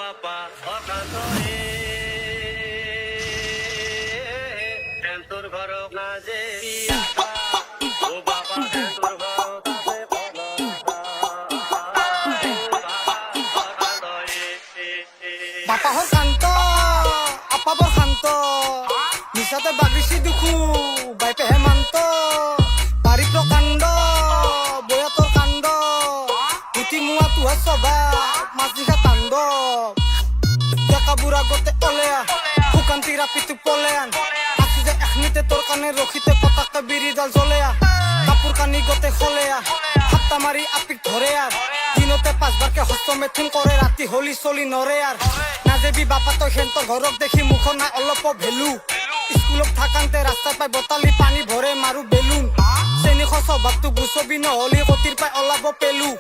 বাপা অকান্ত তোর ঘর না যে ও বাবা তোর ঘর বাপা হর শান্ত আপা বর শান্ত নিশাতে বাগিছি দুখু বাইপে হেমান্ত বাড়ি প্রকাণ্ড বয়া তোর কাণ্ড পুতি মুয়া তুহা সভা মাঝিঘা তাণ্ড দেখা বুড়া গতে অলেয়া ফুকান্তি রাপিতু পলেয়ান আছি যে এখনিতে তোর কানে রখিতে পতাকা বিরিডাল জ্বলেয়া কাপড় কানি গতে খলেয়া হাত্তা মারি আপিক ধরে আর দিনতে পাঁচবারকে হস্ত মেথুন করে রাতি হলি চলি নরে আর না যাবি বাপা তই সেন্তৰ ঘৰক দেখি মুখৰ নাই অলপ ভেলু স্কুলত থাকান্তে ৰাস্তাত পাই বটালি পানী ভৰে মাৰো বেলুন চেনি স্বভাৱটো গুচবি নহলি কটিৰ পাই ওলাব পেলু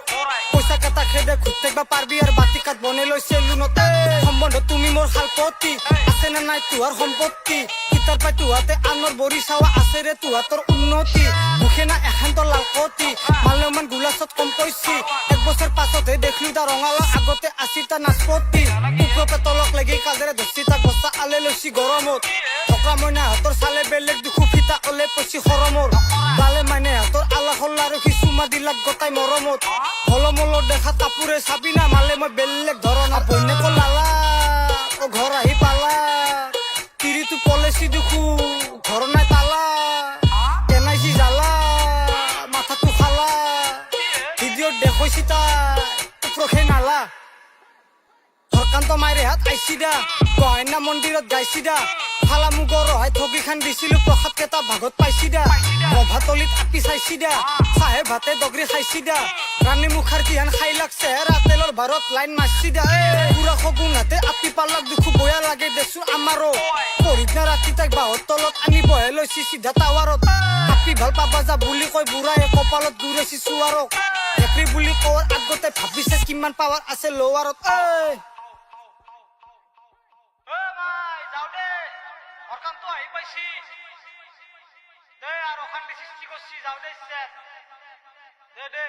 পইচা কেইটা খেদে ঘুট থাকিব পাৰবি আৰু বাতি কাঠ বনাই লৈ চেলুনতে সম্বন্ধ তুমি মোৰ শালপতি আছে নে নাই তোহাৰ সম্পত্তি কিতাৰ পাই তোহাতে আনৰ বৰি চাৱা আছে ৰে তোহাতৰ উন্নতি মুখে না এখান্ত লালকতি মালেমান গোলাচত কম পইছি এক বছৰ পাছতহে দেখলো তাৰ ৰঙালা আগতে আছিল তাৰ নাচপতি ওপৰতে তলক লাগি কাজেৰে ধচি তাক বস্তা আলে লৈছি গৰমত থকা মইনা হাতৰ চালে বেলেগ দুখু ফিতা অলে পইছি খৰমৰ বালে মাইনে হাতৰ আলা খল্লা ৰখি চুমা দিলাক গতাই মৰমত হলমলৰ দেখা কাপোৰে চাবি না মালে মই বেলেগ ধৰণৰ বন্যক লালা অ ঘৰ আহি পালা তিৰিটো পলেছি দুখু ঘৰ নাই তালা কেনাইছি জালা মাথাটো খালা ভিডিঅ'ত দেখুৱাইছি তাই প্ৰখে নালা হৰকান্ত মাইৰে হাত আইছি দা গহনা মন্দিৰত গাইছি দা ফালা মুগৰ ৰহাই ঠগি খান দিছিলো প্ৰসাদ কেইটা ভাগত পাইছি দা ৰভাতলিত আপি চাইছি দা চাহে ভাতে দগৰি খাইছি দা ৰাণী মুখাৰ্জী হান খাই লাগ চেহেৰা তেলৰ ভাৰত লাইন মাৰছি দা পুৰা সগুন হাতে আপি পালাক দুখু বয়া লাগে দেচোন আমাৰো পঢ়িনা ৰাতি তাইক বাঁহৰ তলত আনি বহে লৈছি চিধা টাৱাৰত আপি ভাল পাবা যা বুলি কৈ বুঢ়াই কপালত দূৰেছি চুৱাৰক হেপি বুলি কোৱাৰ আগতে ভাবিছে কিমান পাৱাৰ আছে লোৱাৰত হৰকান্ত আহি পাইছি দে আৰু অশান্তি সৃষ্টি কৰছি যাওঁ দে দে